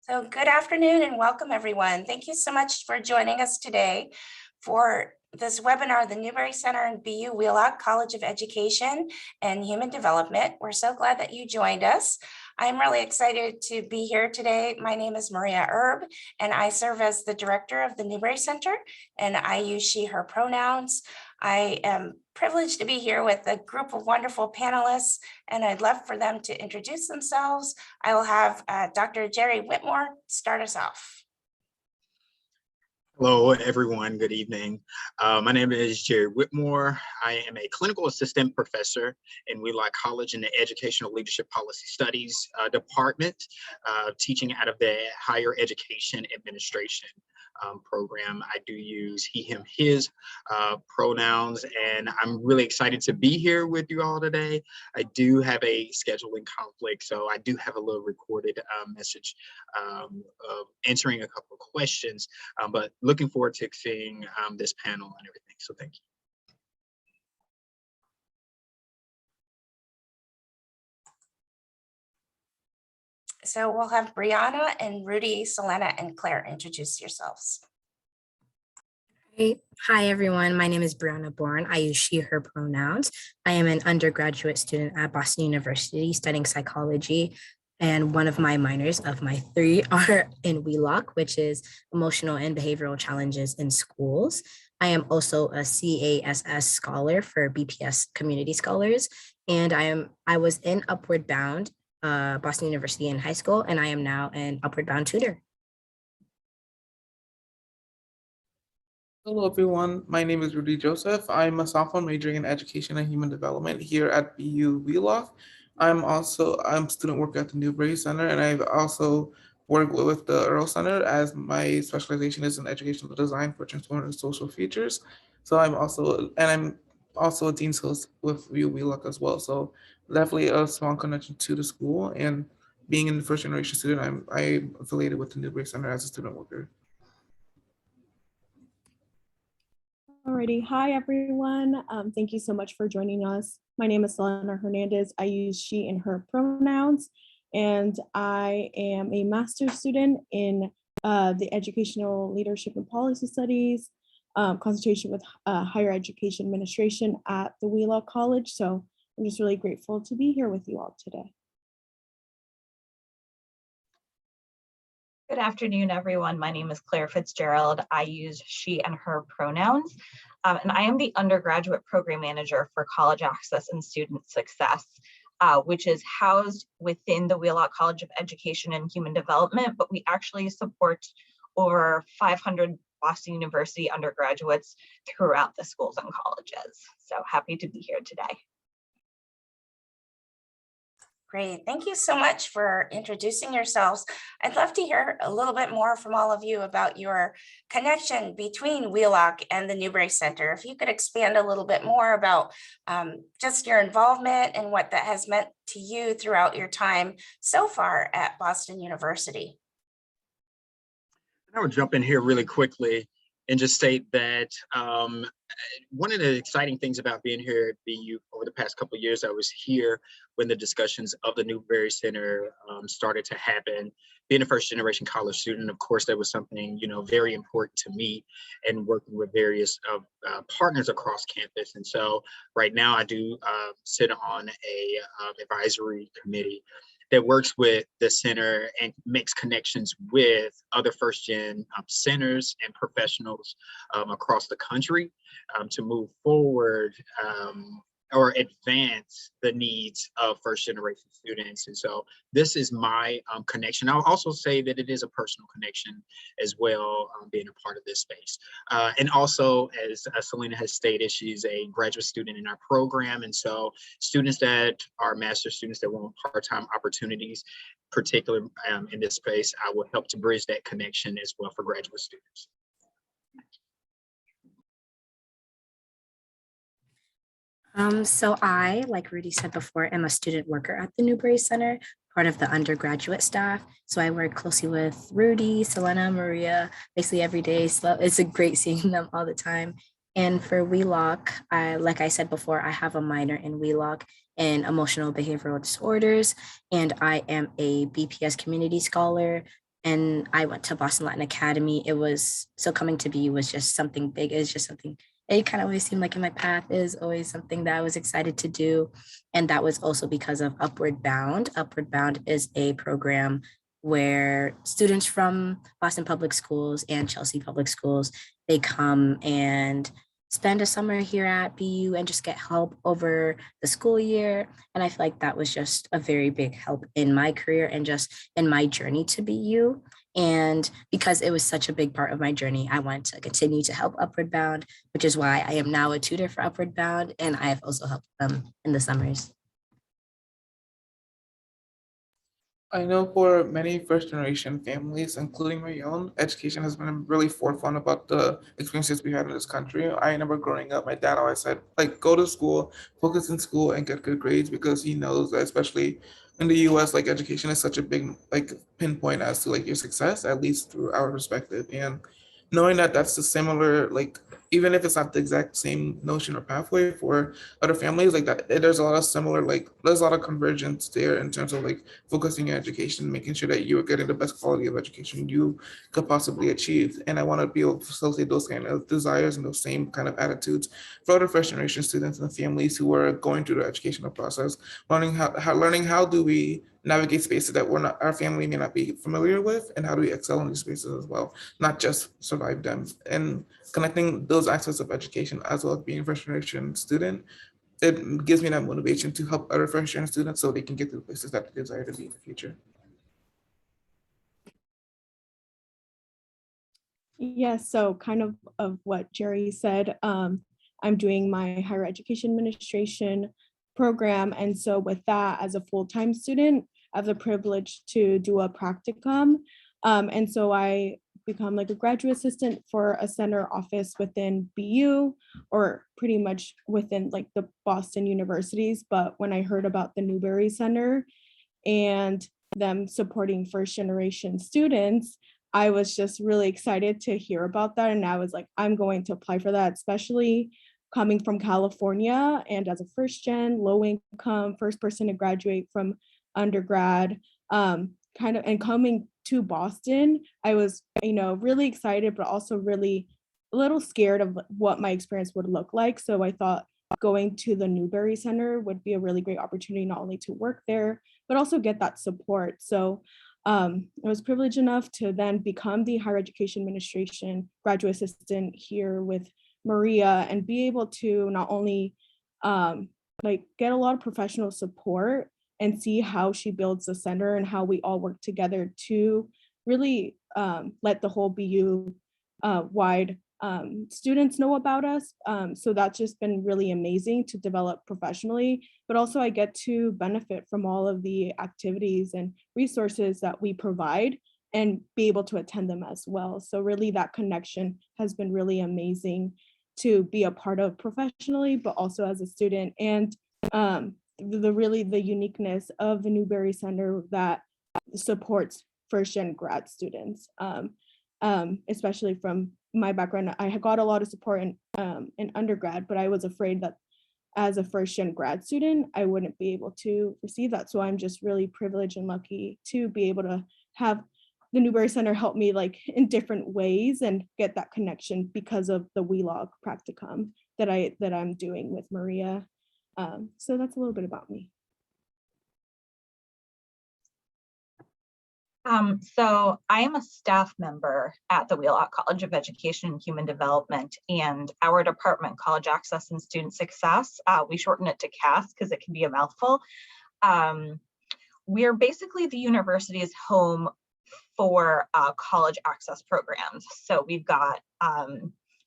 So good afternoon and welcome everyone. Thank you so much for joining us today for this webinar, the Newbury Center and BU Wheelock College of Education and Human Development. We're so glad that you joined us. I'm really excited to be here today. My name is Maria Erb, and I serve as the director of the Newbury Center, and I use she, her pronouns. I am privileged to be here with a group of wonderful panelists, and I'd love for them to introduce themselves. I will have Dr. Jerry Whitmore start us off. Hello, everyone. Good evening. My name is Jerry Whitmore. I am a clinical assistant professor in Wheelock College in the Educational Leadership Policy Studies department, teaching out of the Higher Education Administration program. I do use he, him, his pronouns, and I'm really excited to be here with you all today. I do have a scheduling conflict, so I do have a little recorded message answering a couple of questions, but looking forward to seeing this panel and everything, so thank you. So we'll have Brianna and Rudy, Selena, and Clare introduce yourselves. Hi, everyone. My name is Brianna Bourne. I use she, her pronouns. I am an undergraduate student at Boston University studying psychology. And one of my minors of my three are in Wheelock, which is emotional and behavioral challenges in schools. I am also a CASS scholar for BPS Community Scholars. And I was in Upward Bound, Boston University in high school, and I am now an Upward Bound tutor. Hello, everyone. My name is Rudy Joseph. I'm a sophomore majoring in education and human development here at BU Wheelock. I'm student worker at the Newbury Center, and I've also worked with the Earl Center as my specialization is in educational design for transformative social features. So I'm also a dean's host with BU Wheelock as well. So definitely a strong connection to the school, and being a first generation student, I'm affiliated with the Newbury Center as a student worker. Alrighty, hi everyone. Thank you so much for joining us. My name is Selena Hernandez. I use she and her pronouns, and I am a master's student in the Educational Leadership and Policy Studies, concentration with Higher Education Administration at the Wheelock College. So I'm just really grateful to be here with you all today. Good afternoon, everyone. My name is Clare Fitzgerald. I use she and her pronouns, and I am the undergraduate program manager for College Access and Student Success, which is housed within the Wheelock College of Education and Human Development, but we actually support over 500 Boston University undergraduates throughout the schools and colleges. So happy to be here today. Great. Thank you so much for introducing yourselves. I'd love to hear a little bit more from all of you about your connection between Wheelock and the Newbury Center. If you could expand a little bit more about just your involvement and what that has meant to you throughout your time so far at Boston University. I would jump in here really quickly and just state that one of the exciting things about being here at BU over the past couple of years, I was here when the discussions of the Newbury Center started to happen. Being a first generation college student, of course, that was something, very important to me, and working with various partners across campus. And so right now I do sit on a advisory committee that works with the center and makes connections with other first gen centers and professionals across the country to move forward or advance the needs of first generation students. And so this is my connection. I'll also say that it is a personal connection as well, being a part of this space. And also, as Selena has stated, she's a graduate student in our program. And so students that are master's students that want part-time opportunities, particularly in this space, I will help to bridge that connection as well for graduate students. So I, like Rudy said before, am a student worker at the Newbury Center, part of the undergraduate staff. So I work closely with Rudy, Selena, Maria, basically every day. So it's a great seeing them all the time. And for Wheelock, like I said before, I have a minor in Wheelock in emotional behavioral disorders, and I am a BPS community scholar and I went to Boston Latin Academy. It was so coming to BU was just something big. It's just something it kind of always seemed like in my path is always something that I was excited to do. And that was also because of Upward Bound. Upward Bound is a program where students from Boston Public Schools and Chelsea Public Schools, they come and spend a summer here at BU and just get help over the school year. And I feel like that was just a very big help in my career and just in my journey to BU. And because it was such a big part of my journey, I wanted to continue to help Upward Bound, which is why I am now a tutor for Upward Bound. And I have also helped them in the summers. I know for many first generation families, including my own, education has been really forefront about the experiences we had in this country. I remember growing up, my dad always said, like, go to school, focus in school and get good grades, because he knows that especially in the US, like education is such a big like pinpoint as to like your success, at least through our perspective. And knowing that that's the similar, like, even if it's not the exact same notion or pathway for other families, like that, there's a lot of similar, like there's a lot of convergence there in terms of like focusing on education, making sure that you are getting the best quality of education you could possibly achieve. And I want to be able to facilitate those kind of desires and those same kind of attitudes for other first generation students and families who are going through the educational process, learning how do we navigate spaces that our family may not be familiar with, and how do we excel in these spaces as well, not just survive them. And connecting those aspects of education as well as being a first generation student, it gives me that motivation to help other first generation students so they can get to the places that they desire to be in the future. Yes, so kind of what Jerry said, I'm doing my higher education administration program. And so with that, as a full-time student, I have the privilege to do a practicum. And so I become like a graduate assistant for a center office within BU, or pretty much within like the Boston universities. But when I heard about the Newbury Center and them supporting first generation students, I was just really excited to hear about that. And I was like, I'm going to apply for that, especially coming from California and as a first gen, low income, first person to graduate from undergrad, and coming to Boston, I was, really excited, but also really a little scared of what my experience would look like. So I thought going to the Newbury Center would be a really great opportunity, not only to work there, but also get that support. So I was privileged enough to then become the higher education administration graduate assistant here with Maria, and be able to not only get a lot of professional support and see how she builds the center and how we all work together to really let the whole BU wide students know about us. So that's just been really amazing to develop professionally, but also I get to benefit from all of the activities and resources that we provide and be able to attend them as well. So really that connection has been really amazing to be a part of professionally, but also as a student. And the uniqueness of the Newbury Center that supports first gen grad students, especially from my background. I had got a lot of support in undergrad, but I was afraid that as a first gen grad student, I wouldn't be able to receive that. So I'm just really privileged and lucky to be able to have the Newbury Center help me in different ways and get that connection because of the Wheelock practicum that I'm doing with Maria. So that's a little bit about me. So I am a staff member at the Wheelock College of Education and Human Development, and our department, College Access and Student Success, we shorten it to CAS because it can be a mouthful. We're basically the university's home for college access programs. So we've got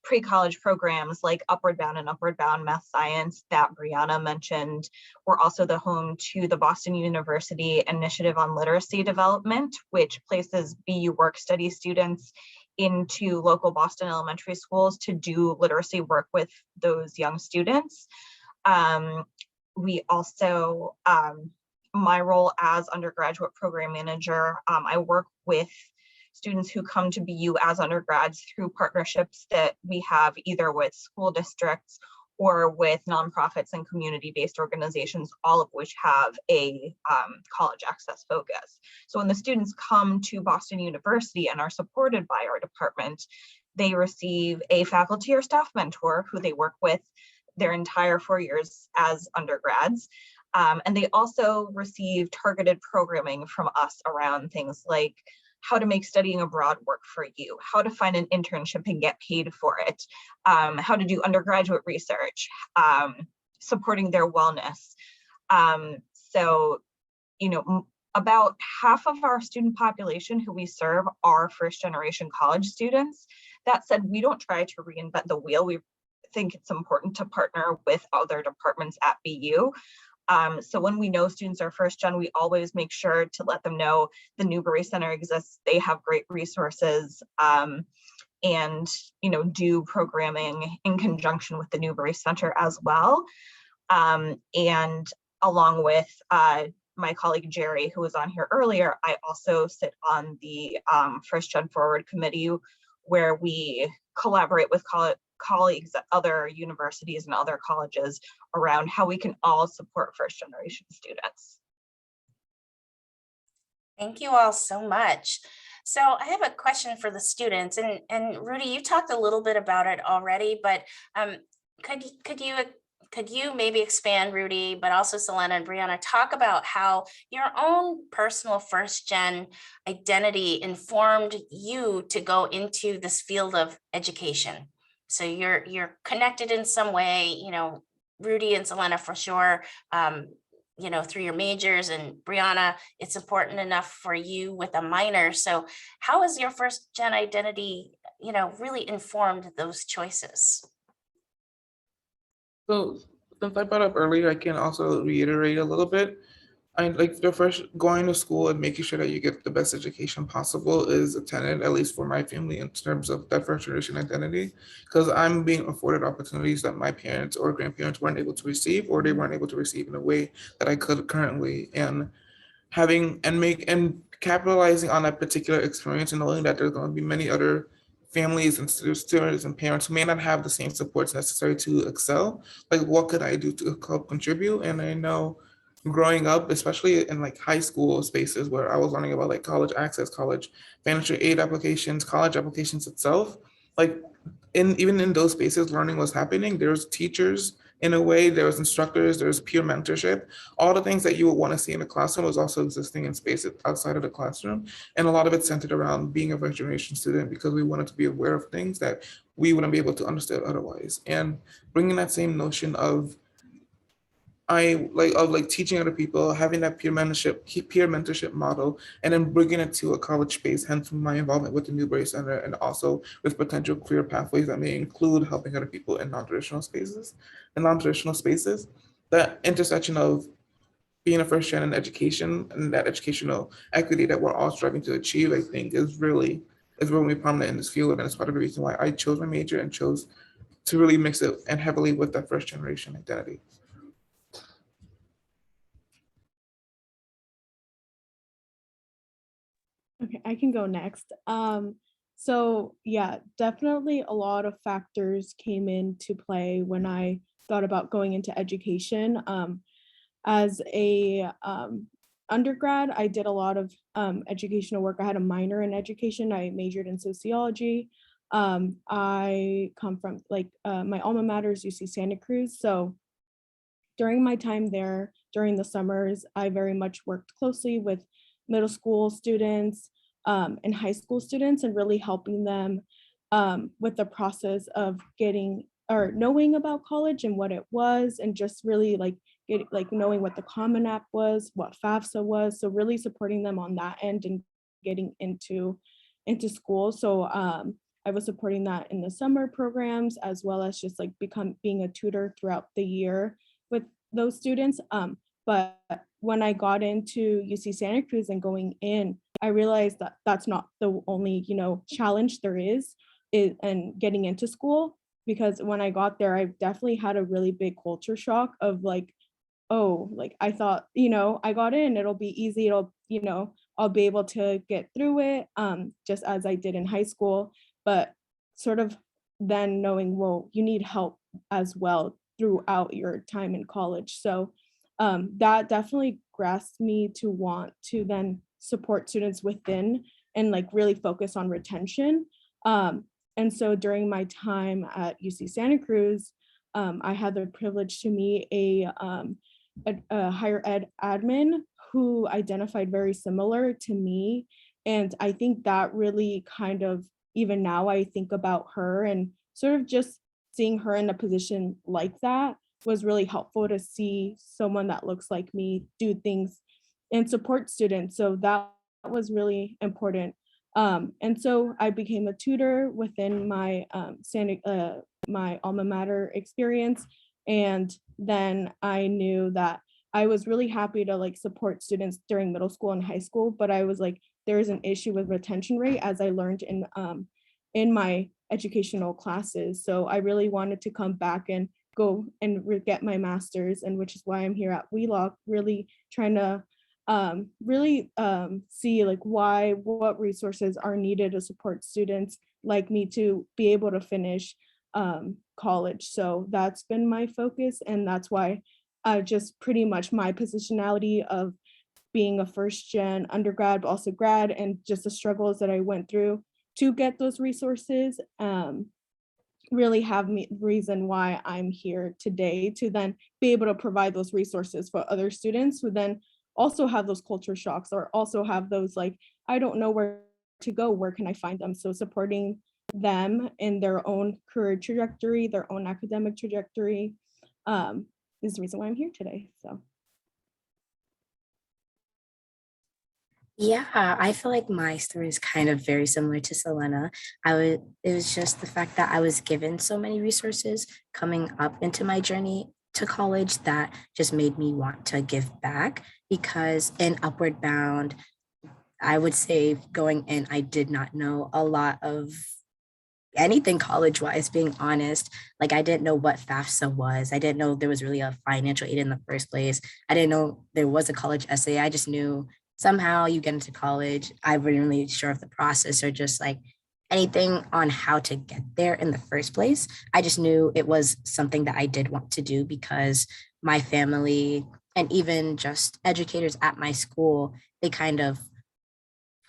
pre-college programs like Upward Bound and Upward Bound Math Science that Brianna mentioned. We're also the home to the Boston University Initiative on Literacy Development, which places BU work study students into local Boston elementary schools to do literacy work with those young students. We also, my role as undergraduate program manager, I work with students who come to BU as undergrads through partnerships that we have either with school districts or with nonprofits and community-based organizations, all of which have a college access focus. So when the students come to Boston University and are supported by our department, they receive a faculty or staff mentor who they work with their entire 4 years as undergrads. And they also receive targeted programming from us around things like how to make studying abroad work for you, how to find an internship and get paid for it, how to do undergraduate research, supporting their wellness. So, you know, about half of our student population who we serve are first-generation college students. That said, we don't try to reinvent the wheel. We think it's important to partner with other departments at BU. So when we know students are first gen, we always make sure to let them know the Newbury Center exists. They have great resources and, you know, do programming in conjunction with the Newbury Center as well. And along with my colleague Jerry, who was on here earlier, I also sit on the First Gen Forward Committee, where we collaborate with colleagues at other universities and other colleges around how we can all support first generation students. Thank you all so much. So I have a question for the students, and Rudy, you talked a little bit about it already, but could you maybe expand, Rudy, but also Selena and Brianna, talk about how your own personal first gen identity informed you to go into this field of education? So you're connected in some way, you know, Rudy and Selena for sure, you know, through your majors, and Brianna, it's important enough for you with a minor. So how has your first gen identity, you know, really informed those choices? So since I brought up earlier, I can also reiterate a little bit. I like the first going to school and making sure that you get the best education possible is a tenet, at least for my family, in terms of that first generation identity, because I'm being afforded opportunities that my parents or grandparents weren't able to receive, or they weren't able to receive in a way that I could currently. And having and capitalizing on that particular experience and knowing that there's going to be many other families and students and parents who may not have the same supports necessary to excel. Like, what could I do to help contribute? And I know growing up, especially in like high school spaces where I was learning about like college access, college financial aid applications, college applications itself, like even in those spaces, learning was happening. There's teachers in a way, there's instructors, there's peer mentorship. All the things that you would want to see in a classroom was also existing in spaces outside of the classroom. And a lot of it centered around being a first generation student, because we wanted to be aware of things that we wouldn't be able to understand otherwise. And bringing that same notion of teaching other people, having that peer mentorship model, and then bringing it to a college space, hence my involvement with the Newbury Center, and also with potential career pathways that may include helping other people in non-traditional spaces. That intersection of being a first gen in education and that educational equity that we're all striving to achieve, I think is really prominent in this field. And it's part of the reason why I chose my major and chose to really mix it and heavily with that first generation identity. Okay, I can go next. So yeah, definitely a lot of factors came into play when I thought about going into education. As a undergrad, I did a lot of educational work. I had a minor in education. I majored in sociology. I come from my alma mater is UC Santa Cruz. So during my time there, during the summers, I very much worked closely with middle school students and high school students, and really helping them with the process of getting or knowing about college and what it was, and just really knowing what the Common App was, what FAFSA was. So really supporting them on that end and getting into school. So I was supporting that in the summer programs, as well as just like being a tutor throughout the year with those students. But when I got into UC Santa Cruz and going in, I realized that that's not the only, challenge there is in getting into school. Because when I got there, I definitely had a really big culture shock of I thought, I got in, it'll be easy, I'll be able to get through it, just as I did in high school. But sort of then knowing, well, you need help as well. throughout your time in college. So that definitely grasped me to want to then support students within and like really focus on retention. And so during my time at UC Santa Cruz, I had the privilege to meet a higher ed admin who identified very similar to me. And I think that really kind of, even now I think about her and sort of just seeing her in a position like that was really helpful to see someone that looks like me do things and support students. So that was really important. And so I became a tutor within my my alma mater experience. And then I knew that I was really happy to like support students during middle school and high school, but I was like, there is an issue with retention rate, as I learned in my educational classes. So I really wanted to come back and go and get my master's, and which is why I'm here at Wheelock, really trying to see like what resources are needed to support students like me to be able to finish college. So that's been my focus, and that's why just pretty much my positionality of being a first gen undergrad, but also grad, and just the struggles that I went through to get those resources really have me reason why I'm here today, to then be able to provide those resources for other students who then also have those culture shocks or also have those like, I don't know where to go, where can I find them? So supporting them in their own career trajectory, their own academic trajectory is the reason why I'm here today. So. Yeah, I feel like my story is kind of very similar to Selena. It was just the fact that I was given so many resources coming up into my journey to college that just made me want to give back, because in Upward Bound, I would say going in, I did not know a lot of anything college wise, being honest. Like, I didn't know what FAFSA was. I didn't know there was really a financial aid in the first place. I didn't know there was a college essay. I just knew somehow you get into college. I wasn't really sure of the process or just like anything on how to get there in the first place. I just knew it was something that I did want to do because my family and even just educators at my school, they kind of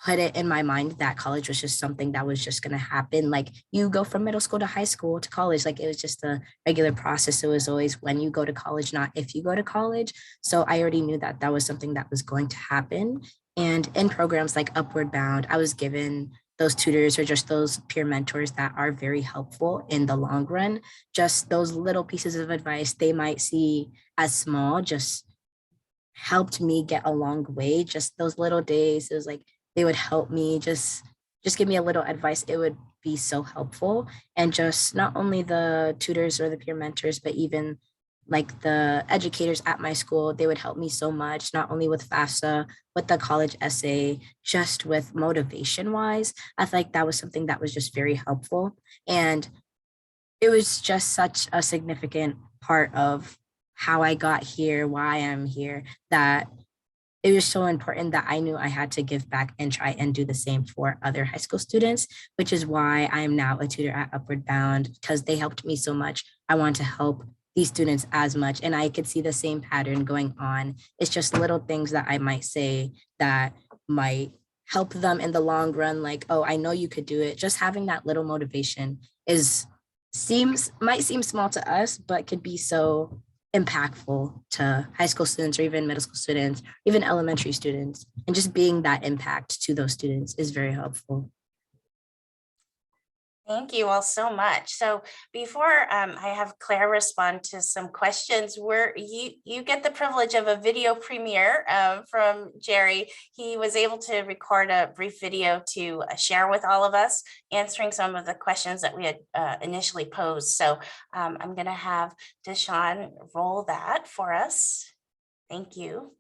put it in my mind that college was just something that was just going to happen. Like, you go from middle school to high school to college, like it was just a regular process. It was always when you go to college, not if you go to college. So I already knew that that was something that was going to happen. And in programs like Upward Bound, I was given those tutors or just those peer mentors that are very helpful in the long run. Just those little pieces of advice they might see as small, just helped me get a long way. Just those little days, it was like they would help me, just give me a little advice. It would be so helpful. And just not only the tutors or the peer mentors, but even like the educators at my school, they would help me so much, not only with FAFSA, with the college essay, just with motivation wise. I feel like that was something that was just very helpful. And it was just such a significant part of how I got here, why I'm here, that it was so important that I knew I had to give back and try and do the same for other high school students, which is why I'm now a tutor at Upward Bound, because they helped me so much. I want to help these students as much. And I could see the same pattern going on. It's just little things that I might say that might help them in the long run. Like, oh, I know you could do it. Just having that little motivation might seem small to us, but could be so impactful to high school students or even middle school students, even elementary students. And just being that impact to those students is very helpful. Thank you all so much. So before I have Claire respond to some questions, where you get the privilege of a video premiere from Jerry. He was able to record a brief video to share with all of us, answering some of the questions that we had initially posed. So I'm going to have Deshawn roll that for us. Thank you.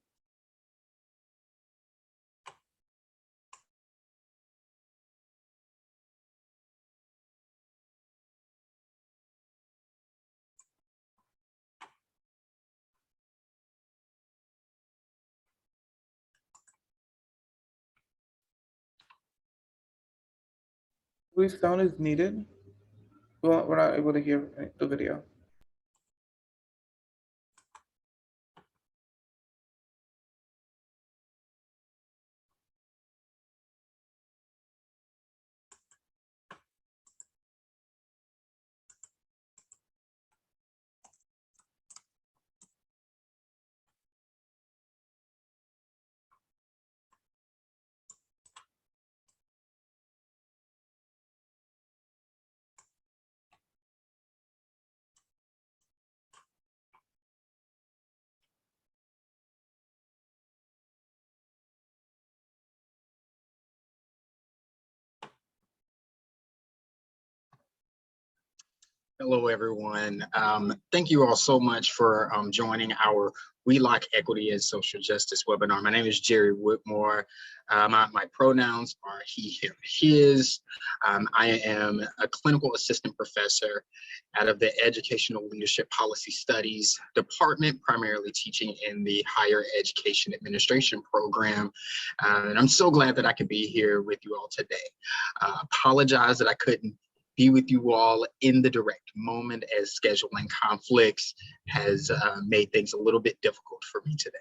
Whose sound is needed? Well, we're not able to hear the video. Hello, everyone. Thank you all so much for joining our Wheelock Equity and Social Justice webinar. My name is Jerry Whitmore. My pronouns are he, him, his. I am a clinical assistant professor out of the Educational Leadership Policy Studies Department, primarily teaching in the Higher Education Administration program. And I'm so glad that I could be here with you all today. Apologize that I couldn't be with you all in the direct moment, as scheduling conflicts has made things a little bit difficult for me today.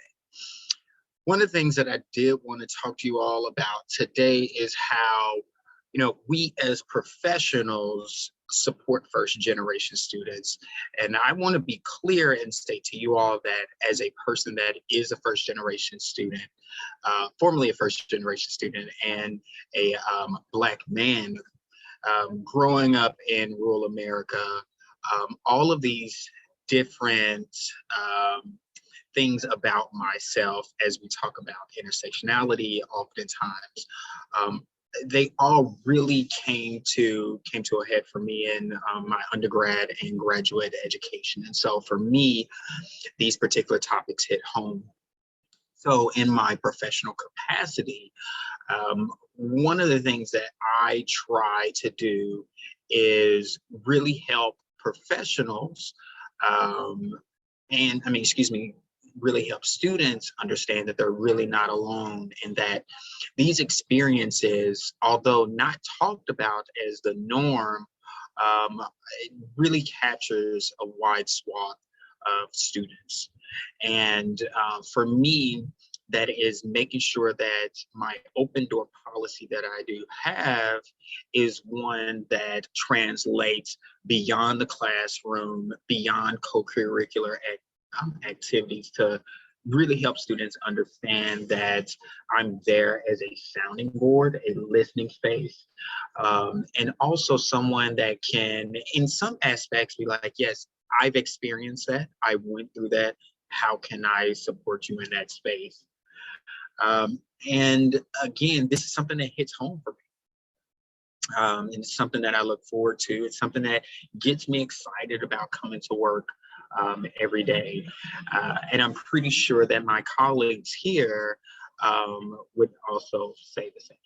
One of the things that I did want to talk to you all about today is how, we as professionals support first generation students. And I want to be clear and state to you all that as a person that is a first generation student, formerly a first generation student, and a Black man, growing up in rural America, all of these different things about myself as we talk about intersectionality, oftentimes, they all really came to a head for me in my undergrad and graduate education. And so for me, these particular topics hit home. So in my professional capacity, one of the things that I try to do is really help professionals really help students understand that they're really not alone, and that these experiences, although not talked about as the norm, it really captures a wide swath of students. And for me, that is making sure that my open door policy that I do have is one that translates beyond the classroom, beyond co-curricular activities, to really help students understand that I'm there as a sounding board, a listening space, and also someone that can, in some aspects, be like, yes, I've experienced that, I went through that, how can I support you in that space? And again, this is something that hits home for me. And it's something that I look forward to. It's something that gets me excited about coming to work every day. And I'm pretty sure that my colleagues here would also say the same.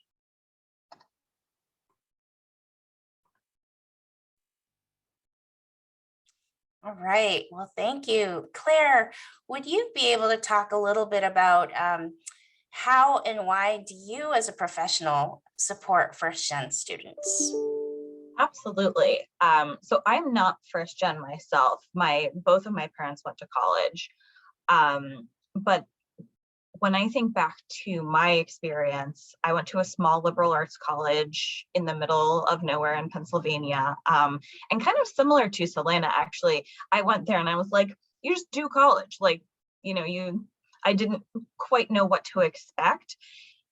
All right, well, thank you. Claire, would you be able to talk a little bit about how and why do you as a professional support first gen students? Absolutely. So I'm not first gen myself. Both of my parents went to college. But when I think back to my experience, I went to a small liberal arts college in the middle of nowhere in Pennsylvania. And kind of similar to Selena, actually, I went there and I was like, you just do college. Like, I didn't quite know what to expect.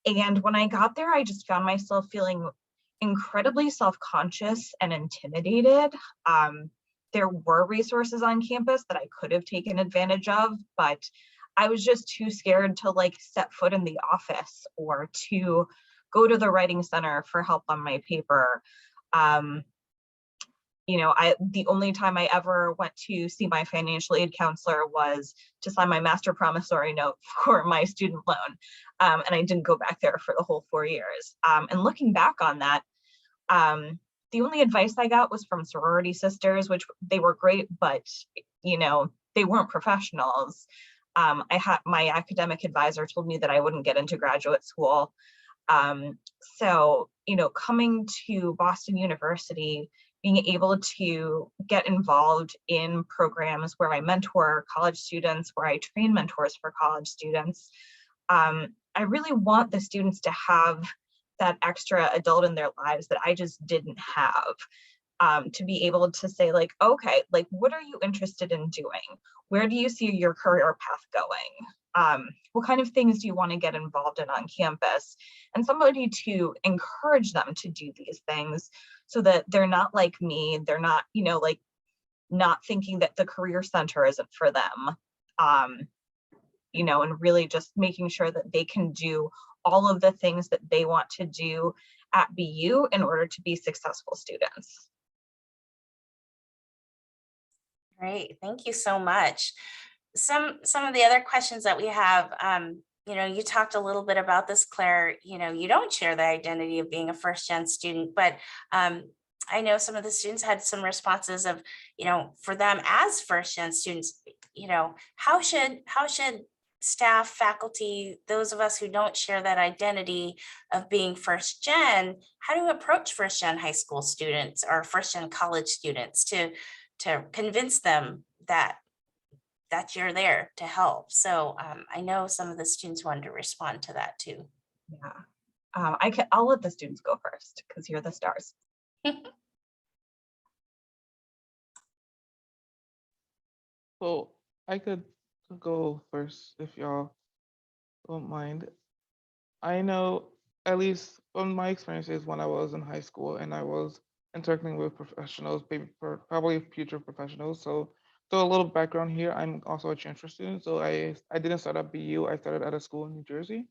And when I got there, I just found myself feeling incredibly self-conscious and intimidated. There were resources on campus that I could have taken advantage of, but I was just too scared to set foot in the office or to go to the writing center for help on my paper. The only time I ever went to see my financial aid counselor was to sign my master promissory note for my student loan. And I didn't go back there for the whole 4 years. And looking back on that, the only advice I got was from sorority sisters, which they were great, but they weren't professionals. My academic advisor told me that I wouldn't get into graduate school. So, coming to Boston University, being able to get involved in programs where I mentor college students, where I train mentors for college students, I really want the students to have that extra adult in their lives that I just didn't have. To be able to say okay, what are you interested in doing? Where do you see your career path going? What kind of things do you want to get involved in on campus? And somebody to encourage them to do these things so that they're not like me. They're not, not thinking that the career center isn't for them. And really just making sure that they can do all of the things that they want to do at BU in order to be successful students. Great, thank you so much. Some of the other questions that we have, you talked a little bit about this, Claire. You don't share the identity of being a first gen student, but I know some of the students had some responses of, for them as first gen students, how should staff, faculty, those of us who don't share that identity of being first gen, how do we approach first gen high school students or first gen college students to convince them that you're there to help? So I know some of the students wanted to respond to that too. Yeah, I'll let the students go first because you're the stars. So I could go first if y'all don't mind. I know, at least from my experiences when I was in high school and I was interacting with professionals, probably future professionals. So a little background here, I'm also a transfer student. So I didn't start at BU, I started at a school in New Jersey,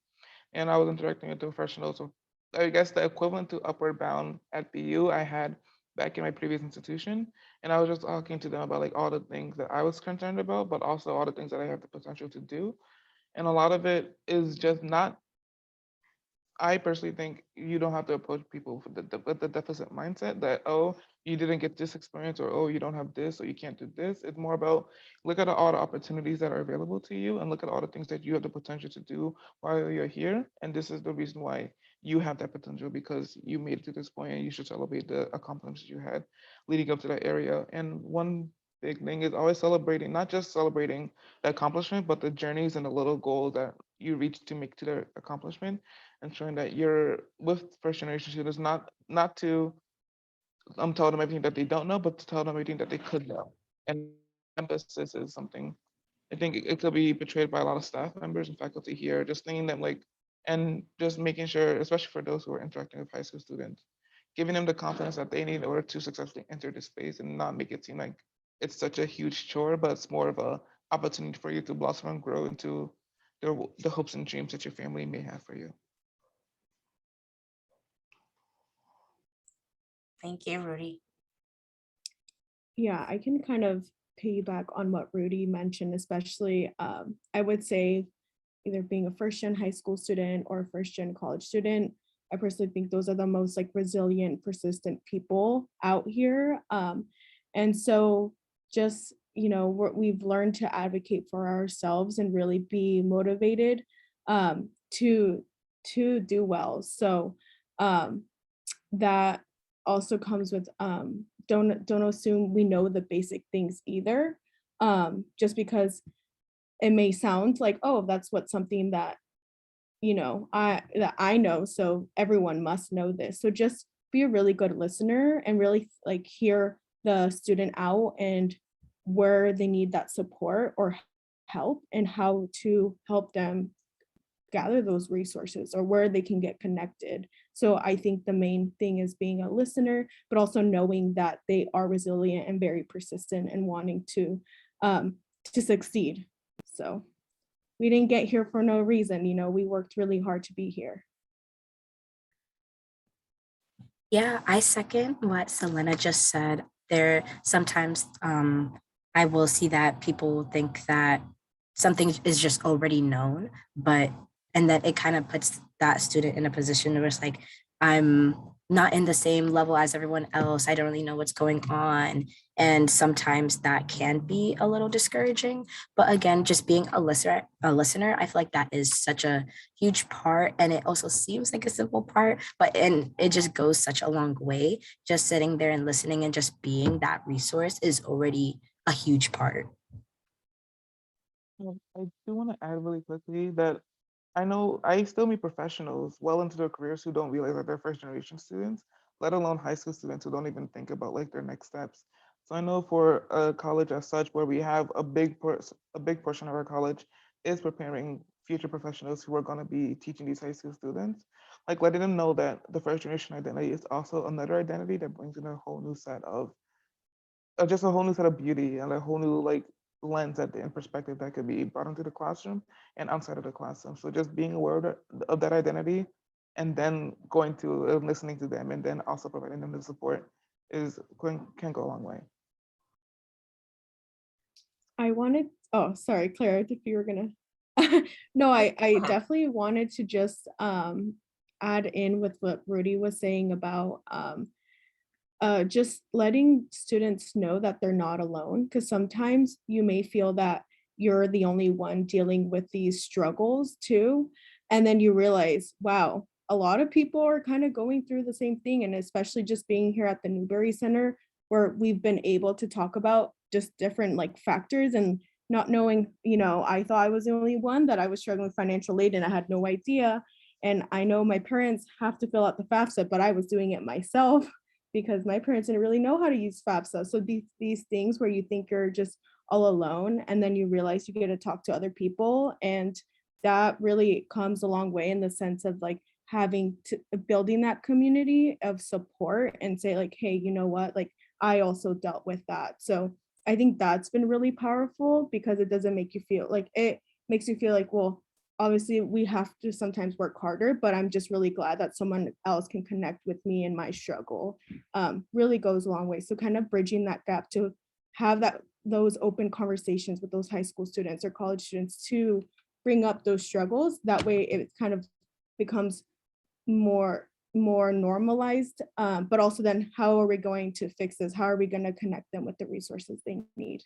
and I was interacting with the professionals. So I guess the equivalent to upward bound at BU I had back in my previous institution. And I was just talking to them about like all the things that I was concerned about, but also all the things that I have the potential to do. And a lot of it is just not, I personally think you don't have to approach people with the deficit mindset that, oh, you didn't get this experience, or oh, you don't have this, or you can't do this. It's more about look at all the opportunities that are available to you and look at all the things that you have the potential to do while you're here. And this is the reason why you have that potential, because you made it to this point and you should celebrate the accomplishments you had leading up to that area. And one big thing is always celebrating, not just celebrating the accomplishment, but the journeys and the little goals that you reach to make to the accomplishment, and showing that you're with first generation students, not to tell them everything that they don't know, but to tell them everything that they could know. And emphasis is something I think it could be betrayed by a lot of staff members and faculty here, just thinking them like, and just making sure, especially for those who are interacting with high school students, giving them the confidence that they need in order to successfully enter this space and not make it seem like it's such a huge chore, but it's more of a opportunity for you to blossom and grow into the hopes and dreams that your family may have for you. Thank you, Rudy. Yeah, I can kind of piggyback on what Rudy mentioned, especially I would say either being a first gen high school student or a first gen college student. I personally think those are the most like resilient, persistent people out here. And so just, we've learned to advocate for ourselves and really be motivated to do well. So that also comes with don't assume we know the basic things either. Just because it may sound like, oh, that's what something that I know, so everyone must know this. So just be a really good listener and really like hear the student out and where they need that support or help and how to help them gather those resources or where they can get connected. So I think the main thing is being a listener, but also knowing that they are resilient and very persistent and wanting to succeed. So we didn't get here for no reason, we worked really hard to be here. Yeah, I second what Selena just said. There sometimes I will see that people think that something is just already known, and that it kind of puts that student in a position where it's like, I'm not in the same level as everyone else. I don't really know what's going on. And sometimes that can be a little discouraging. But again, just being a listener, I feel like that is such a huge part. And it also seems like a simple part, and it just goes such a long way. Just sitting there and listening and just being that resource is already a huge part. I do want to add really quickly that I know I still meet professionals well into their careers who don't realize that they're first generation students, let alone high school students who don't even think about like their next steps. So I know for a college as such, where we have a big portion of our college is preparing future professionals who are going to be teaching these high school students, like letting them know that the first generation identity is also another identity that brings in a whole new set of just a whole new set of beauty and a whole new like lens at the end perspective that could be brought into the classroom and outside of the classroom. So just being aware of that identity and then going to listening to them and then also providing them the support can go a long way. I wanted, oh, sorry, Claire, if you were gonna. No, I ahead. definitely wanted to just add in with what Rudy was saying about just letting students know that they're not alone, because sometimes you may feel that you're the only one dealing with these struggles too. And then you realize, wow, a lot of people are kind of going through the same thing. And especially just being here at the Newbury Center, where we've been able to talk about just different like factors and not knowing, I thought I was the only one that I was struggling with financial aid and I had no idea. And I know my parents have to fill out the FAFSA, but I was doing it myself because my parents didn't really know how to use FAFSA. So these things where you think you're just all alone and then you realize you get to talk to other people, and that really comes a long way in the sense of like having to building that community of support and say like, hey, you know what, like I also dealt with that. So I think that's been really powerful because it doesn't make you feel like, it makes you feel like, well, obviously we have to sometimes work harder, but I'm just really glad that someone else can connect with me in my struggle. Really goes a long way. So kind of bridging that gap to have those open conversations with those high school students or college students to bring up those struggles. That way it kind of becomes more normalized, but also then how are we going to fix this? How are we going to connect them with the resources they need?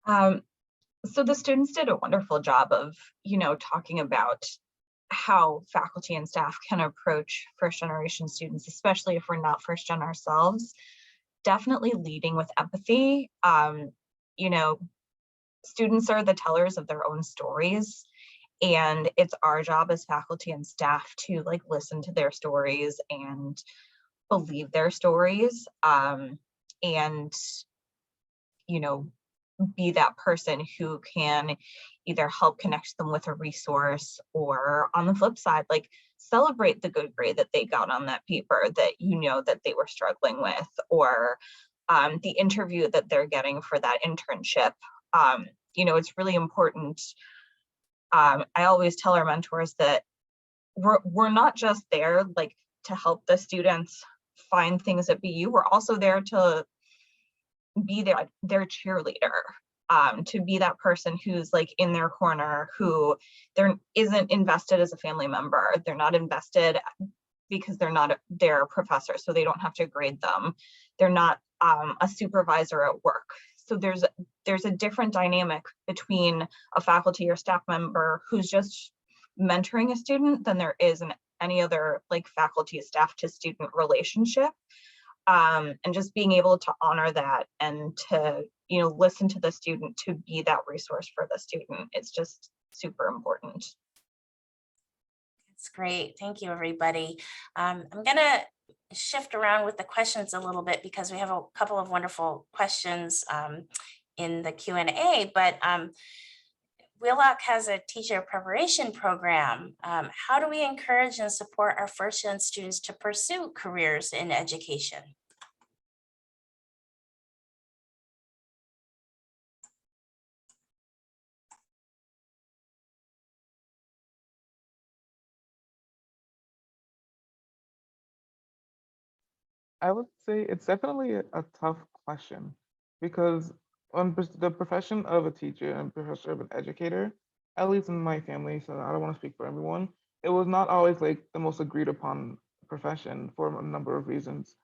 So the students did a wonderful job of, talking about how faculty and staff can approach first generation students, especially if we're not first gen ourselves. Definitely leading with empathy. Students are the tellers of their own stories, and it's our job as faculty and staff to like listen to their stories and believe their stories, and be that person who can either help connect them with a resource, or on the flip side, like celebrate the good grade that they got on that paper that that they were struggling with, or the interview that they're getting for that internship. It's really important. I always tell our mentors that we're not just there like to help the students find things at BU. We're also there to be their cheerleader, to be that person who's like in their corner, who there isn't invested as a family member. They're not invested because they're not their professor, so they don't have to grade them. They're not a supervisor at work. So there's a different dynamic between a faculty or staff member who's just mentoring a student than there is in any other like faculty staff to student relationship. And just being able to honor that and to listen to the student, to be that resource for the student, it's just super important. That's great. Thank you, everybody. I'm gonna shift around with the questions a little bit because we have a couple of wonderful questions in the Q&A, but Wheelock has a teacher preparation program. How do we encourage and support our first-gen students to pursue careers in education? I would say it's definitely a tough question because the profession of a teacher and professor of an educator, at least in my family, so I don't want to speak for everyone, it was not always like the most agreed upon profession for a number of reasons.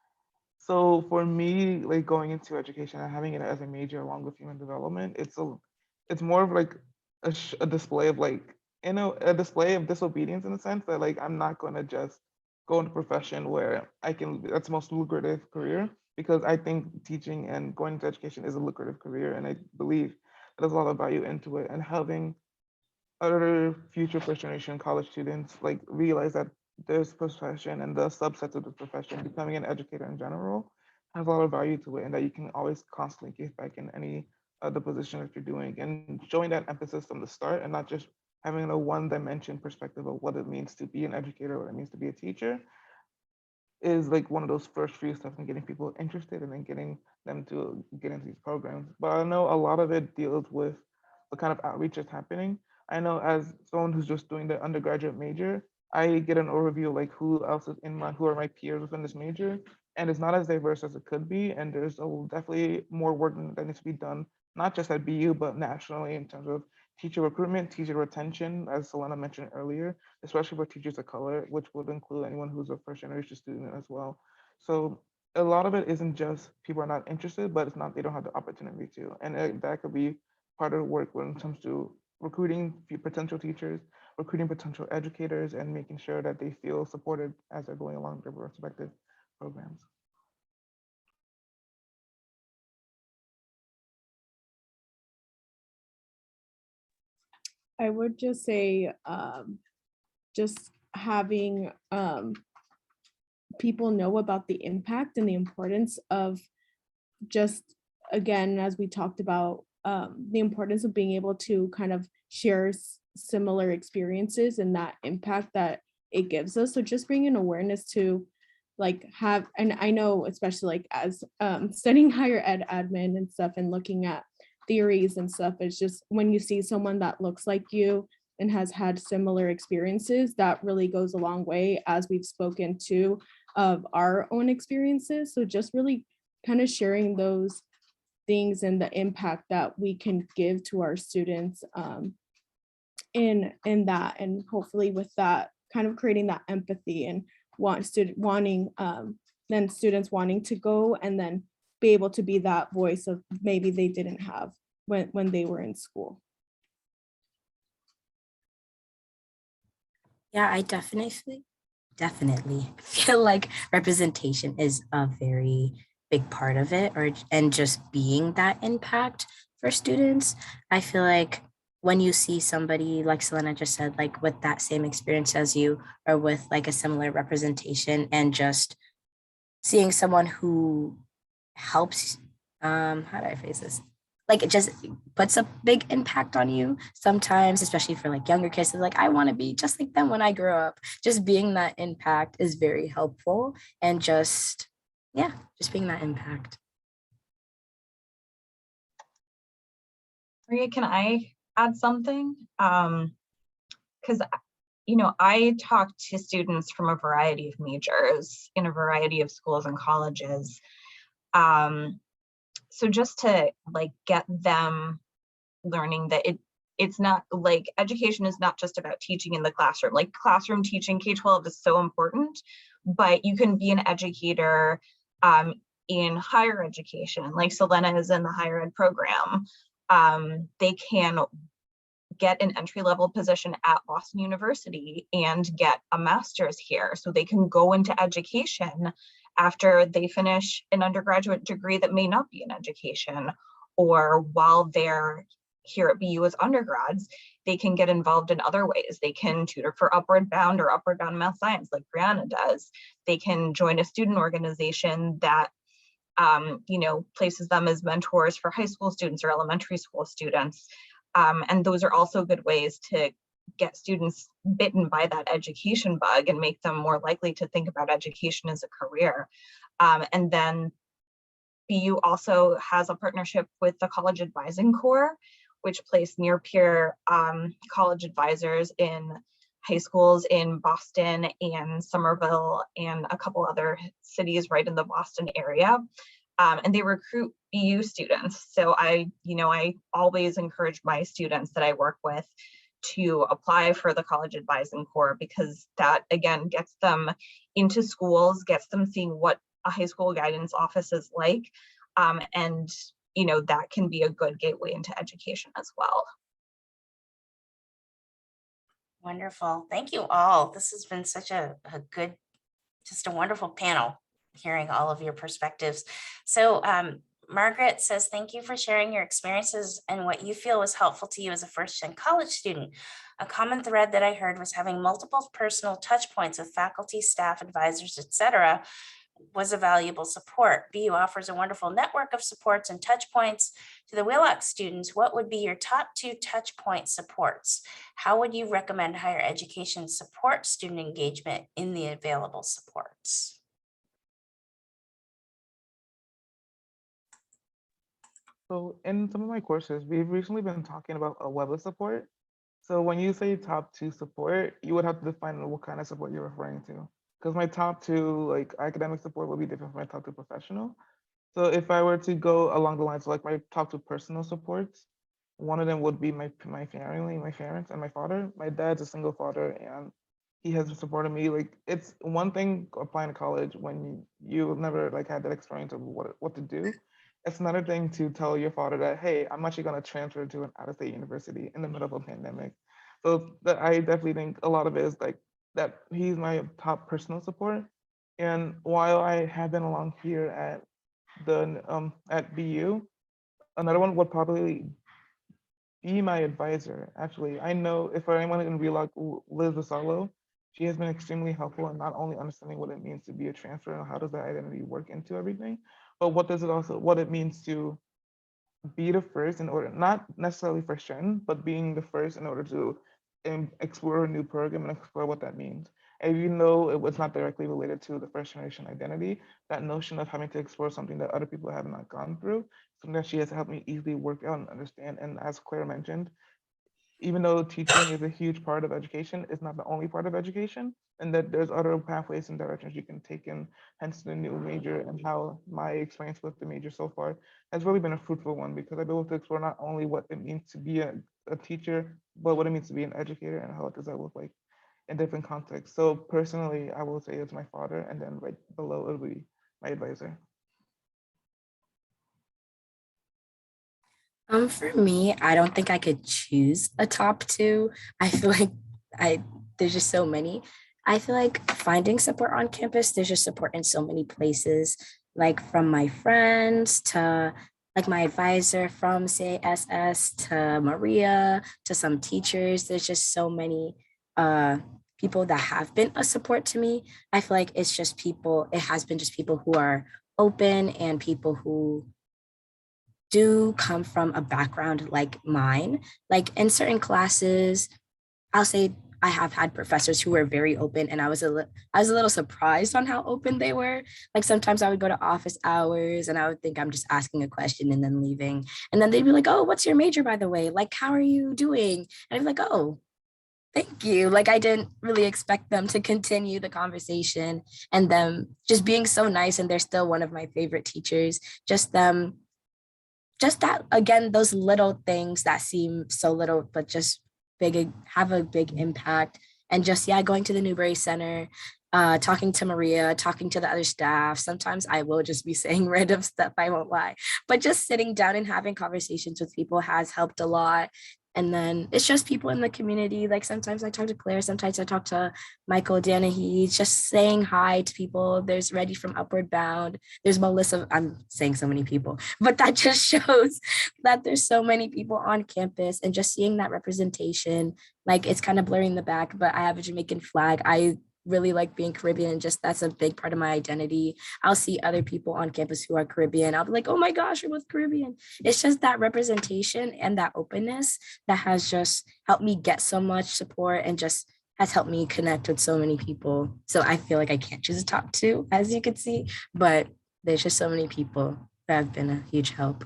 So for me, like going into education and having it as a major along with human development, it's more of like a display of like, a display of disobedience in the sense that like I'm not going to just go into a profession where that's the most lucrative career, because I think teaching and going into education is a lucrative career, and I believe there's a lot of value into it, and having other future first generation college students like realize that this profession and the subsets of this profession, becoming an educator in general, has a lot of value to it, and that you can always constantly give back in any the position that you're doing, and showing that emphasis from the start, and not just having a one dimension perspective of what it means to be an educator, what it means to be a teacher, is like one of those first few steps in getting people interested and then getting them to get into these programs. But I know a lot of it deals with the kind of outreach that's happening. I know as someone who's just doing the undergraduate major, I get an overview of like who else is who are my peers within this major. and it's not as diverse as it could be. And there's definitely more work that needs to be done, not just at BU, but nationally in terms of teacher recruitment, teacher retention, as Selena mentioned earlier, especially for teachers of color, which would include anyone who's a first generation student as well. So a lot of it isn't just people are not interested, but it's not they don't have the opportunity to. And that could be part of the work when it comes to recruiting potential teachers, recruiting potential educators, and making sure that they feel supported as they're going along their respective programs. I would just say, just having people know about the impact and the importance of just, again, as we talked about, the importance of being able to kind of share similar experiences and that impact that it gives us. So just bringing awareness to like have, and I know especially like as studying higher ed admin and stuff and looking at theories and stuff, it's just when you see someone that looks like you and has had similar experiences, that really goes a long way, as we've spoken to of our own experiences. So just really kind of sharing those things and the impact that we can give to our students in that, and hopefully with that kind of creating that empathy and then students wanting to go and then be able to be that voice of maybe they didn't have when they were in school. Yeah, I definitely feel like representation is a very big part of it, and just being that impact for students. I feel like when you see somebody like Selena just said, like with that same experience as you, or with like a similar representation, and just seeing someone who helps, how do I phrase this? Like it just puts a big impact on you sometimes, especially for like younger kids. They're like, I want to be just like them when I grow up. Just being that impact is very helpful, and just, yeah, just being that impact. Maria, can I add something? Because I talk to students from a variety of majors in a variety of schools and colleges. So just to like get them learning that it's not like education is not just about teaching in the classroom. Like classroom teaching, K-12 is so important, but you can be an educator in higher education, like Selena is in the higher ed program. They can get an entry-level position at Boston University and get a master's here, so they can go into education after they finish an undergraduate degree that may not be in education, or while they're here at BU as undergrads, they can get involved in other ways. They can tutor for Upward Bound math science like Brianna does. They can join a student organization that places them as mentors for high school students or elementary school students. And those are also good ways to get students bitten by that education bug and make them more likely to think about education as a career. And then BU also has a partnership with the College Advising Corps, which place near-peer college advisors in high schools in Boston and Somerville and a couple other cities right in the Boston area. And they recruit BU students. So I always encourage my students that I work with to apply for the College Advising Corps, because that again gets them into schools, gets them seeing what a high school guidance office is like. And that can be a good gateway into education as well. Wonderful. Thank you all. This has been such a good, just a wonderful panel, hearing all of your perspectives. So Margaret says, thank you for sharing your experiences and what you feel was helpful to you as a first-gen college student. A common thread that I heard was having multiple personal touch points with faculty, staff, advisors, etc. was a valuable support. BU offers a wonderful network of supports and touch points. To the Wheelock students, what would be your top 2 touch point supports? How would you recommend higher education support student engagement in the available supports? So in some of my courses, we've recently been talking about a web of support. So when you say top 2 support, you would have to define what kind of support you're referring to. because my top two, like academic support, will be different from my top two professional. So if I were to go along the lines of like my top two personal supports, one of them would be my family, my parents, and my father. My dad's a single father, and he has supported me. Like it's one thing applying to college when you never like had that experience of what to do. It's another thing to tell your father that, hey, I'm actually going to transfer to an out-of-state university in the middle of a pandemic. So that I definitely think a lot of it is like that he's my top personal support. And while I have been along here at BU, another one would probably be my advisor. Actually, I know if anyone in Wheelock, Liz Vassallo, she has been extremely helpful in not only understanding what it means to be a transfer and how does that identity work into everything, but what it means to be the first in order, not necessarily first gen, but being the first in order to explore a new program and explore what that means. And even though it was not directly related to the first generation identity, that notion of having to explore something that other people have not gone through, something that she has helped me easily work out and understand. And as Claire mentioned, even though teaching is a huge part of education, it's not the only part of education, and that there's other pathways and directions you can take in, hence the new major and how my experience with the major so far has really been a fruitful one because I've been able to explore not only what it means to be a teacher, but what it means to be an educator and how does that look like in different contexts. So personally, I will say it's my father, and then right below it'll be my advisor. For me, I don't think I could choose a top two. I feel like I there's just so many. I feel like finding support on campus, there's just support in so many places, like from my friends to like my advisor from CASS to Maria to some teachers. There's just so many people that have been a support to me. I feel like it has been just people who are open and people who do come from a background like mine. Like in certain classes, I'll say I have had professors who were very open, and I was a little surprised on how open they were. Like sometimes I would go to office hours, and I would think I'm just asking a question and then leaving, and then they'd be like, "Oh, what's your major, by the way? Like, how are you doing?" And I'd be like, "Oh, thank you." Like I didn't really expect them to continue the conversation, and them just being so nice, and they're still one of my favorite teachers. Just that again, those little things that seem so little but just big, have a big impact. And just, yeah, going to the Newbury Center, talking to Maria, talking to the other staff. Sometimes I will just be saying random stuff, I won't lie, but just sitting down and having conversations with people has helped a lot. And then it's just people in the community. Like sometimes I talk to Claire, sometimes I talk to Michael Danahy, just saying hi to people. There's Reddy from Upward Bound. There's Melissa. I'm saying so many people, but that just shows that there's so many people on campus, and just seeing that representation, like it's kind of blurring the back, but I have a Jamaican flag. I really like being Caribbean, and just that's a big part of my identity. I'll see other people on campus who are Caribbean. I'll be like, oh my gosh, you're both Caribbean. It's just that representation and that openness that has just helped me get so much support and just has helped me connect with so many people. So I feel like I can't choose a top two, as you can see, but there's just so many people that have been a huge help.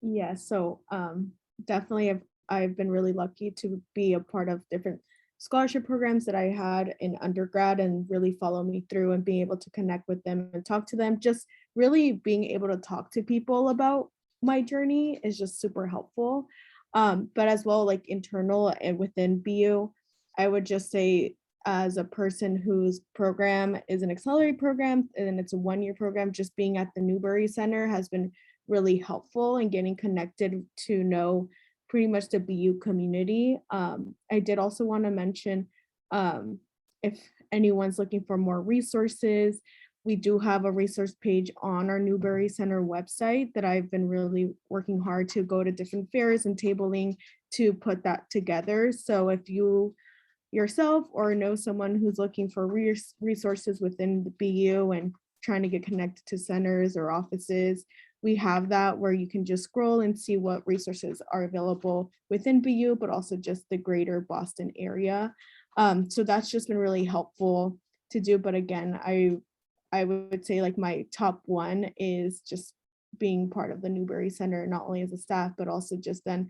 Yeah, so definitely I've been really lucky to be a part of different scholarship programs that I had in undergrad and really follow me through and being able to connect with them and talk to them. Just really being able to talk to people about my journey is just super helpful. But as well, like internal and within BU, I would just say as a person whose program is an accelerated program and it's a one-year program, just being at the Newbury Center has been really helpful in getting connected to know pretty much the BU community. I did also want to mention if anyone's looking for more resources, we do have a resource page on our Newbury Center website that I've been really working hard to go to different fairs and tabling to put that together. So if you yourself or know someone who's looking for resources within the BU and trying to get connected to centers or offices, we have that where you can just scroll and see what resources are available within BU, but also just the greater Boston area. So that's just been really helpful to do. But again, I would say like my top one is just being part of the Newbury Center, not only as a staff, but also just then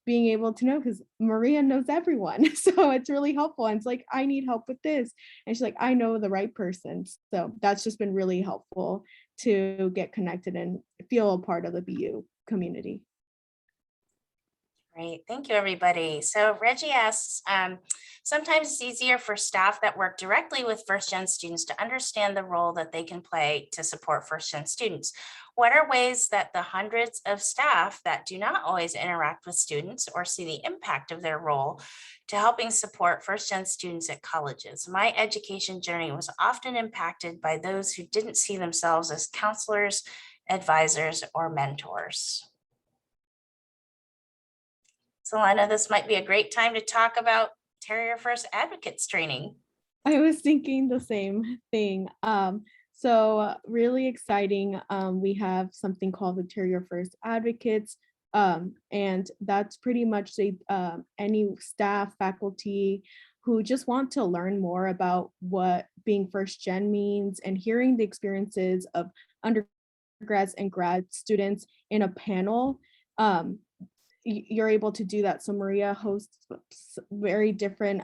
being able to know, because Maria knows everyone. So it's really helpful. And it's like, I need help with this. And she's like, I know the right person. So that's just been really helpful to get connected and feel a part of the BU community. Great, thank you, everybody. So Reggie asks, sometimes it's easier for staff that work directly with first-gen students to understand the role that they can play to support first-gen students. What are ways that the hundreds of staff that do not always interact with students or see the impact of their role to helping support first-gen students at colleges? My education journey was often impacted by those who didn't see themselves as counselors, advisors, or mentors. Selena, this might be a great time to talk about Terrier First Advocates training. I was thinking the same thing. So really exciting. We have something called the Terrier First Advocates, and that's pretty much any staff, faculty who just want to learn more about what being first gen means and hearing the experiences of undergrads and grad students in a panel. You're able to do that. So Maria hosts very different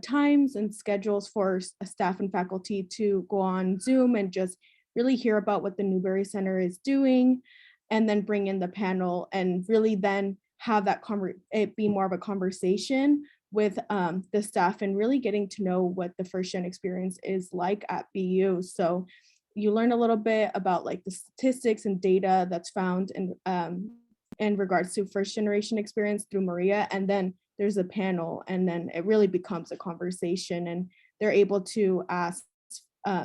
times and schedules for staff and faculty to go on Zoom and just really hear about what the Newbury Center is doing, and then bring in the panel and really then have that it be more of a conversation with the staff and really getting to know what the first gen experience is like at BU. So you learn a little bit about like the statistics and data that's found in regards to first generation experience through Maria, and then there's a panel, and then it really becomes a conversation, and they're able to ask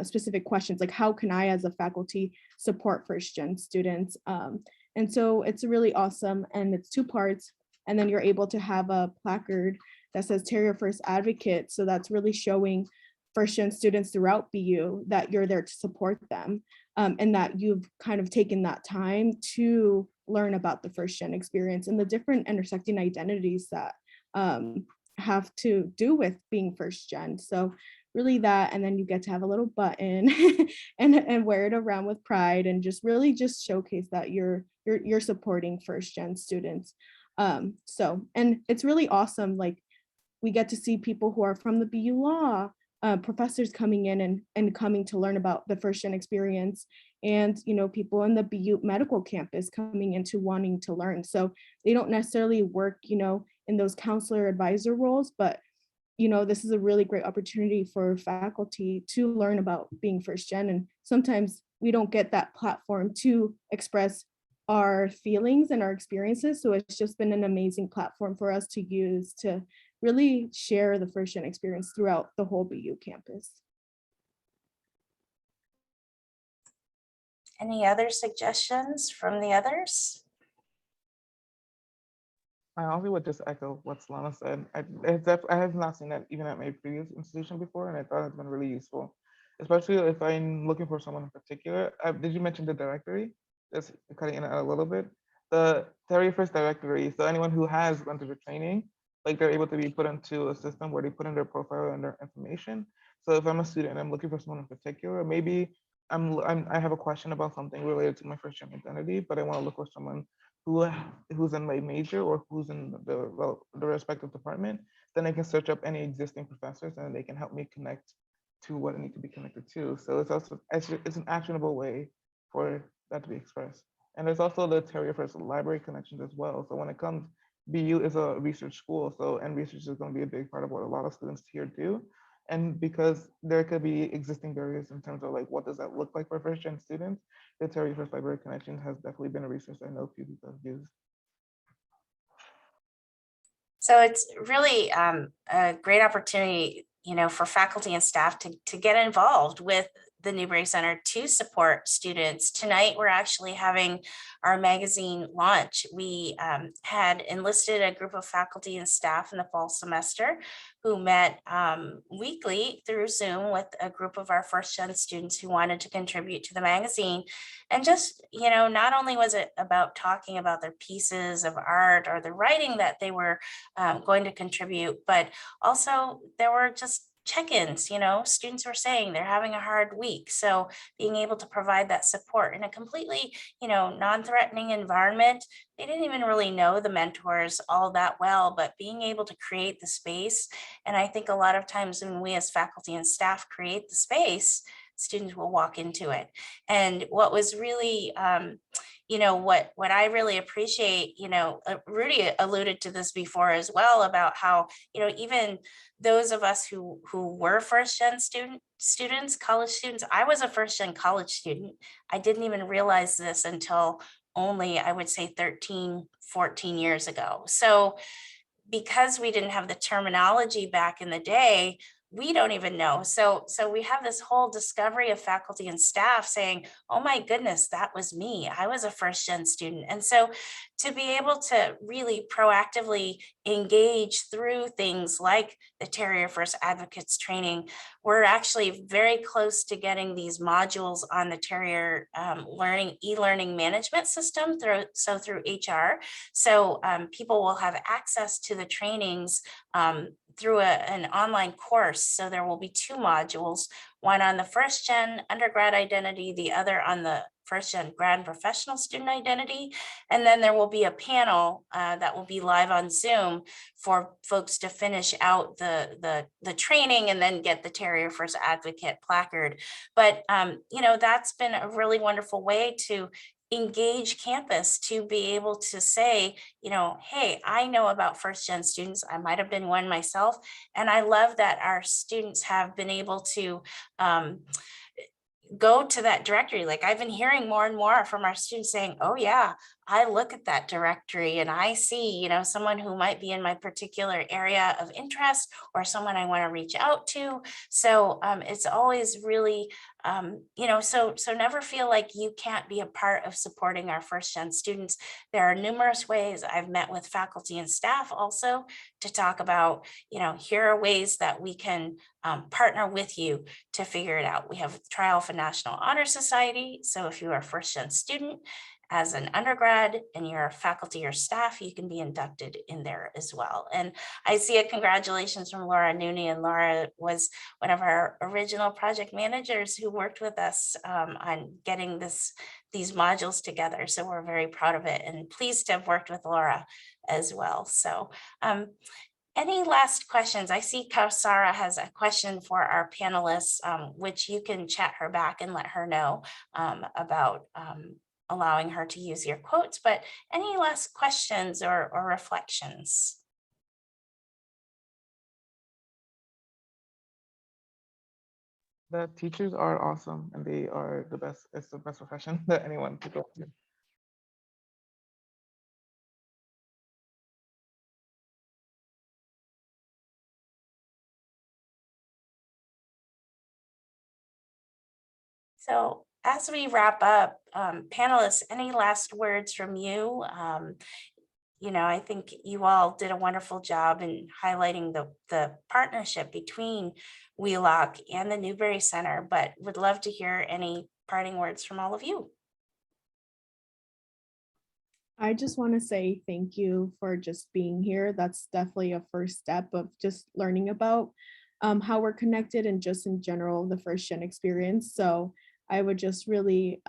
specific questions like, how can I as a faculty support first gen students? And so it's really awesome, and it's 2 parts, and then you're able to have a placard that says Terrier First Advocate. So that's really showing first gen students throughout BU that you're there to support them, and that you've kind of taken that time to learn about the first gen experience and the different intersecting identities that have to do with being first gen. So really that, and then you get to have a little button and wear it around with pride, and just really just showcase that you're supporting first gen students. So, and it's really awesome. Like, we get to see people who are from the BU Law, professors coming in and coming to learn about the first gen experience, and people in the BU medical campus coming into wanting to learn. So they don't necessarily work in those counselor advisor roles, but this is a really great opportunity for faculty to learn about being first gen, and sometimes we don't get that platform to express our feelings and our experiences. So it's just been an amazing platform for us to use to really share the first gen experience throughout the whole BU campus. Any other suggestions from the others? I honestly would just echo what Selena said. I have not seen that even at my previous institution before, and I thought it's been really useful, especially if I'm looking for someone in particular. Did you mention the directory? Just cutting in and out a little bit. The Terrier First directory, so anyone who has gone through the training, like, they're able to be put into a system where they put in their profile and their information. So if I'm a student and I'm looking for someone in particular, maybe I have a question about something related to my first gen identity, but I want to look for someone who's in my major or who's in the respective department, then I can search up any existing professors and they can help me connect to what I need to be connected to. So it's an actionable way for that to be expressed. And there's also the Terrier First library connections as well. So when it comes, BU is a research school, and research is going to be a big part of what a lot of students here do. And because there could be existing barriers in terms of like, what does that look like for first gen students, the Terrier First library connection has definitely been a resource I know a few people have used. So it's really a great opportunity, for faculty and staff to get involved with the Newbury Center to support students. Tonight, we're actually having our magazine launch. We had enlisted a group of faculty and staff in the fall semester who met weekly through Zoom with a group of our first gen students who wanted to contribute to the magazine. And just, not only was it about talking about their pieces of art or the writing that they were going to contribute, but also there were just check-ins, students were saying they're having a hard week. So being able to provide that support in a completely, non-threatening environment. They didn't even really know the mentors all that well, but being able to create the space. And I think a lot of times when we as faculty and staff create the space, students will walk into it. And what was really, what I really appreciate, Rudy alluded to this before as well, about how, even those of us who were first gen students, college students, I was a first gen college student. I didn't even realize this until only, I would say 13, 14 years ago. So because we didn't have the terminology back in the day, we don't even know. So we have this whole discovery of faculty and staff saying, oh my goodness, that was me. I was a first gen student. And so to be able to really proactively engage through things like the Terrier First Advocates training, we're actually very close to getting these modules on the Terrier e-learning management system through HR. So people will have access to the trainings through an online course. So there will be 2 modules, one on the first gen undergrad identity, the other on the first gen grad professional student identity. And then there will be a panel that will be live on Zoom for folks to finish out the training and then get the Terrier First Advocate placard. But that's been a really wonderful way to engage campus, to be able to say, hey, I know about first gen students. I might have been one myself. And I love that our students have been able to go to that directory. Like I've been hearing more and more from our students saying, oh yeah, I look at that directory and I see, someone who might be in my particular area of interest or someone I want to reach out to. So it's always really, so never feel like you can't be a part of supporting our first gen students. There are numerous ways. I've met with faculty and staff also to talk about, here are ways that we can partner with you to figure it out. We have Trial for National Honor Society. So if you are a first gen student, as an undergrad and you're a faculty or staff, you can be inducted in there as well. And I see a congratulations from Laura Nooney, and Laura was one of our original project managers who worked with us on getting these modules together. So we're very proud of it and pleased to have worked with Laura as well. So any last questions? I see Kausara has a question for our panelists, which you can chat her back and let her know about allowing her to use your quotes. But any last questions or reflections? The teachers are awesome and they are the best. It's the best profession that anyone could go to. So as we wrap up, panelists, any last words from you? I think you all did a wonderful job in highlighting the partnership between Wheelock and the Newbury Center, but would love to hear any parting words from all of you. I just want to say thank you for just being here. That's definitely a first step of just learning about how we're connected and just in general, the first gen experience. So I would just really,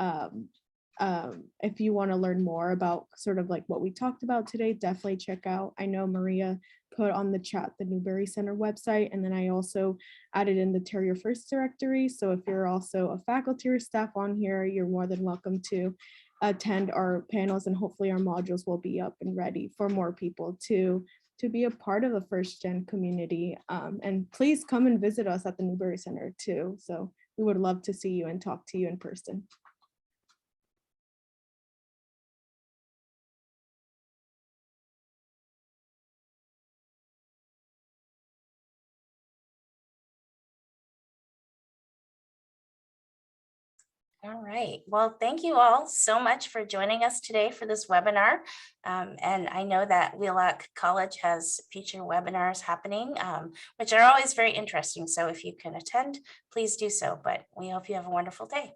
if you want to learn more about sort of like what we talked about today, definitely check out. I know Maria put on the chat the Newbury Center website, and then I also added in the Terrier First directory. So if you're also a faculty or staff on here, you're more than welcome to attend our panels, and hopefully our modules will be up and ready for more people to be a part of the first gen community. And please come and visit us at the Newbury Center too. So we would love to see you and talk to you in person. All right. Well, thank you all so much for joining us today for this webinar. And I know that Wheelock College has future webinars happening, which are always very interesting. So if you can attend, please do so. But we hope you have a wonderful day.